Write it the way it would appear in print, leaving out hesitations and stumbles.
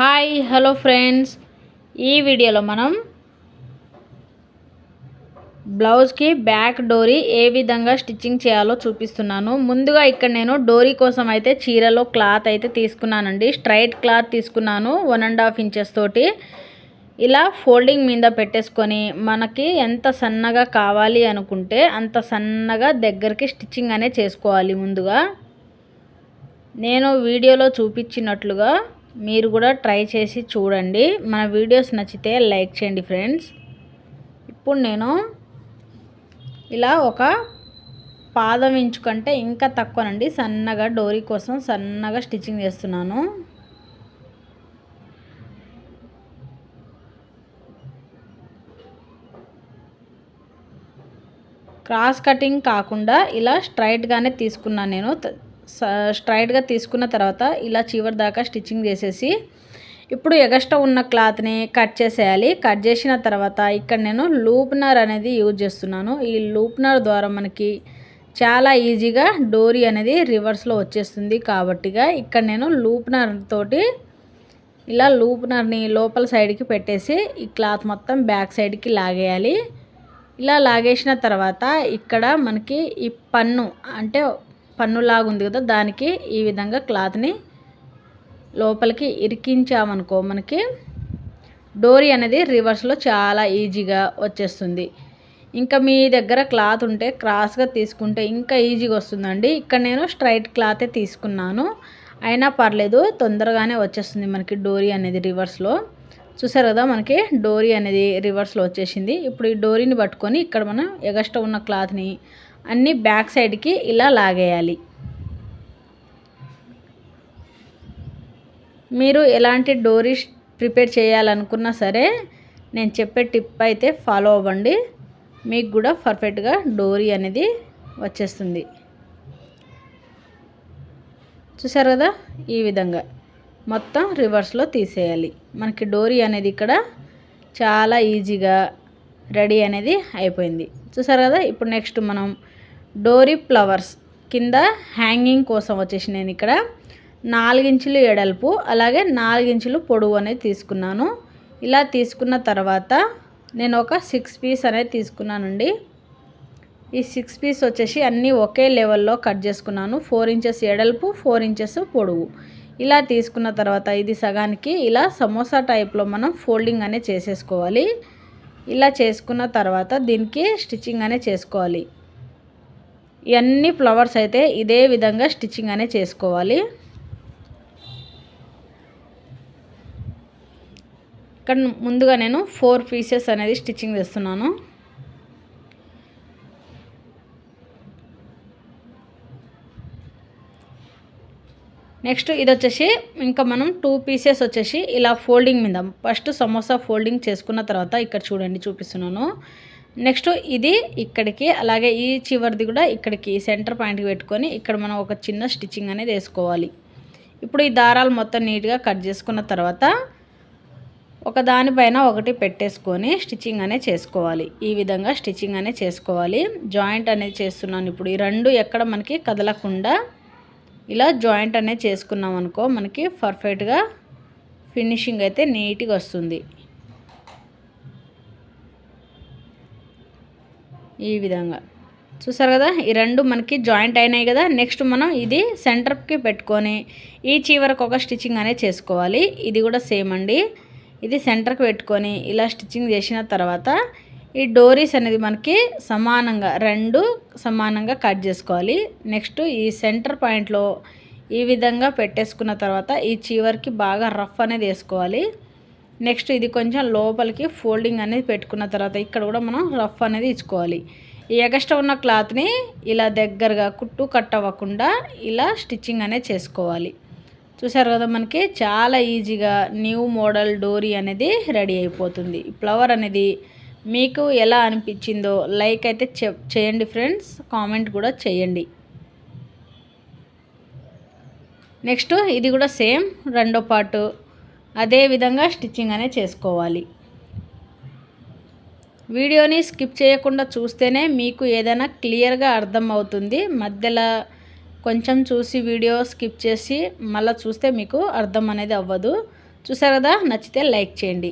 Hi hello friends, ఈ వీడియోలో మనం బ్లౌజ్కి బ్యాక్ డోరీ ఏ విధంగా స్టిచ్చింగ్ చేయాలో చూపిస్తున్నాను. ముందుగా ఇక్కడ నేను డోరీ కోసం అయితే చీరలో క్లాత్ అయితే తీసుకున్నానండి. స్ట్రైట్ క్లాత్ తీసుకున్నాను 1.5 ఇంచెస్ తోటి. ఇలా ఫోల్డింగ్ మీద పెట్టేసుకొని మనకి ఎంత సన్నగా కావాలి అనుకుంటే అంత సన్నగా దగ్గరికి స్టిచ్చింగ్ అనేది చేసుకోవాలి. ముందుగా నేను వీడియోలో చూపించినట్లుగా మీరు కూడా ట్రై చేసి చూడండి. మన వీడియోస్ నచ్చితే లైక్ చేయండి ఫ్రెండ్స్. ఇప్పుడు నేను ఇలా ఒక పాదం ఇంచు కంటే ఇంకా తక్కువనండి సన్నగా డోరీ కోసం సన్నగా స్టిచ్చింగ్ చేస్తున్నాను. క్రాస్ కటింగ్ కాకుండా ఇలా స్ట్రైట్గానే తీసుకున్నాను నేను. స్ట్రైట్గా తీసుకున్న తర్వాత ఇలా చివరి దాకా స్టిచ్చింగ్ చేసేసి ఇప్పుడు ఎగస్ట్రా ఉన్న క్లాత్ని కట్ చేసేయాలి. కట్ చేసిన తర్వాత ఇక్కడ నేను లూప్నర్ అనేది యూజ్ చేస్తున్నాను. ఈ లూప్నర్ ద్వారా మనకి చాలా ఈజీగా డోరీ అనేది రివర్స్లో వచ్చేస్తుంది. కాబట్టిగా ఇక్కడ నేను లూప్నర్ తోటి ఇలా లూప్నర్ని లోపల సైడ్కి పెట్టేసి ఈ క్లాత్ మొత్తం బ్యాక్ సైడ్కి లాగేయాలి. ఇలా లాగేసిన తర్వాత ఇక్కడ మనకి ఈ పన్ను అంటే పన్నులాగా ఉంది కదా, దానికి ఈ విధంగా క్లాత్ని లోపలికి ఇరికించామనుకో మనకి డోరీ అనేది రివర్స్లో చాలా ఈజీగా వచ్చేస్తుంది. ఇంకా మీ దగ్గర క్లాత్ ఉంటే క్రాస్గా తీసుకుంటే ఇంకా ఈజీగా వస్తుందండి. ఇక్కడ నేను స్ట్రైట్ క్లాతే తీసుకున్నాను, అయినా పర్లేదు తొందరగానే వచ్చేస్తుంది మనకి డోరీ అనేది రివర్స్లో. చూసారు కదా, మనకి డోరీ అనేది రివర్స్లో వచ్చేసింది. ఇప్పుడు ఈ డోరీని పట్టుకొని ఇక్కడ మనం ఎగస్ట్రా ఉన్న క్లాత్ని అన్నీ బ్యాక్ సైడ్కి ఇలా లాగేయాలి. మీరు ఎలాంటి డోరీ ప్రిపేర్ చేయాలనుకున్నా సరే నేను చెప్పే టిప్ అయితే ఫాలో అవ్వండి, మీకు కూడా పర్ఫెక్ట్గా డోరీ అనేది వచ్చేస్తుంది. చూసారు కదా, ఈ విధంగా మొత్తం రివర్స్లో తీసేయాలి. మనకి డోరీ అనేది ఇక్కడ చాలా ఈజీగా రెడీ అనేది అయిపోయింది. చూసారు కదా, ఇప్పుడు నెక్స్ట్ మనం డోరీ ఫ్లవర్స్ కింద హ్యాంగింగ్ కోసం వచ్చేసి నేను ఇక్కడ 4 ఇంచులు ఎడల్పు అలాగే 4 ఇంచులు పొడవు అనేది తీసుకున్నాను. ఇలా తీసుకున్న తర్వాత నేను ఒక 6 పీస్ అనేది తీసుకున్నానండి. ఈ 6 పీస్ వచ్చేసి అన్నీ ఒకే లెవెల్లో కట్ చేసుకున్నాను. 4 ఇంచెస్ ఎడల్పు 4 ఇంచెస్ పొడవు ఇలా తీసుకున్న తర్వాత ఇది సగానికి ఇలా సమోసా టైప్లో మనం ఫోల్డింగ్ అనేది చేసేసుకోవాలి. ఇలా చేసుకున్న తర్వాత దీనికి స్టిచ్చింగ్ అనేది చేసుకోవాలి. ఇవన్నీ ఫ్లవర్స్ అయితే ఇదే విధంగా స్టిచ్చింగ్ అనేది చేసుకోవాలి. ఇక్కడ ముందుగా నేను 4 పీసెస్ అనేది స్టిచ్చింగ్ చేస్తున్నాను. నెక్స్ట్ ఇది వచ్చేసి ఇంకా మనం 2 పీసెస్ వచ్చేసి ఇలా ఫోల్డింగ్ మీద ఫస్ట్ సమోసా ఫోల్డింగ్ చేసుకున్న తర్వాత ఇక్కడ చూడండి చూపిస్తున్నాను. నెక్స్ట్ ఇది ఇక్కడికి అలాగే ఈ చివరిది కూడా ఇక్కడికి సెంటర్ పాయింట్కి పెట్టుకొని ఇక్కడ మనం ఒక చిన్న స్టిచ్చింగ్ అనేది వేసుకోవాలి. ఇప్పుడు ఈ దారాలు మొత్తం నీట్గా కట్ చేసుకున్న తర్వాత ఒక దానిపైన ఒకటి పెట్టేసుకొని స్టిచ్చింగ్ అనేది చేసుకోవాలి. ఈ విధంగా స్టిచ్చింగ్ అనేది చేసుకోవాలి. జాయింట్ అనేది చేస్తున్నాను. ఇప్పుడు ఈ రెండు ఎక్కడ మనకి కదలకుండా ఇలా జాయింట్ అనేది చేసుకున్నాం అనుకో మనకి పర్ఫెక్ట్గా ఫినిషింగ్ అయితే నీట్గా వస్తుంది. ఈ విధంగా చూసారు కదా, ఈ రెండు మనకి జాయింట్ అయినాయి కదా. నెక్స్ట్ మనం ఇది సెంటర్కి పెట్టుకొని ఈ చివరకు ఒక స్టిచ్చింగ్ అనేది చేసుకోవాలి. ఇది కూడా సేమ్ అండి. ఇది సెంటర్కి పెట్టుకొని ఇలా స్టిచ్చింగ్ చేసిన తర్వాత ఈ డోరీస్ అనేది మనకి సమానంగా రెండు సమానంగా కట్ చేసుకోవాలి. నెక్స్ట్ ఈ సెంటర్ పాయింట్లో ఈ విధంగా పెట్టేసుకున్న తర్వాత ఈ చివరికి బాగా రఫ్ అనేది వేసుకోవాలి. నెక్స్ట్ ఇది కొంచెం లోపలికి ఫోల్డింగ్ అనేది పెట్టుకున్న తర్వాత ఇక్కడ కూడా మనం రఫ్ అనేది ఇచ్చుకోవాలి. ఈ ఎగస్ట్రా ఉన్న క్లాత్ని ఇలా దగ్గరగా కుట్టు కట్ అవ్వకుండా ఇలా స్టిచ్చింగ్ అనేది చేసుకోవాలి. చూసారు కదా, మనకి చాలా ఈజీగా న్యూ మోడల్ డోరీ అనేది రెడీ అయిపోతుంది. ఫ్లవర్ అనేది మీకు ఎలా అనిపించిందో లైక్ అయితే చేయండి ఫ్రెండ్స్, కామెంట్ కూడా చేయండి. నెక్స్ట్ ఇది కూడా సేమ్ రెండో పార్టు అదే విధంగా స్టిచ్చింగ్ అనేది చేసుకోవాలి. వీడియోని స్కిప్ చేయకుండా చూస్తేనే మీకు ఏదైనా క్లియర్గా అర్థం అవుతుంది. మధ్యలో కొంచెం చూసి వీడియో స్కిప్ చేసి మళ్ళీ చూస్తే మీకు అర్థం అనేది అవ్వదు. చూసారు కదా, నచ్చితే లైక్ చేయండి.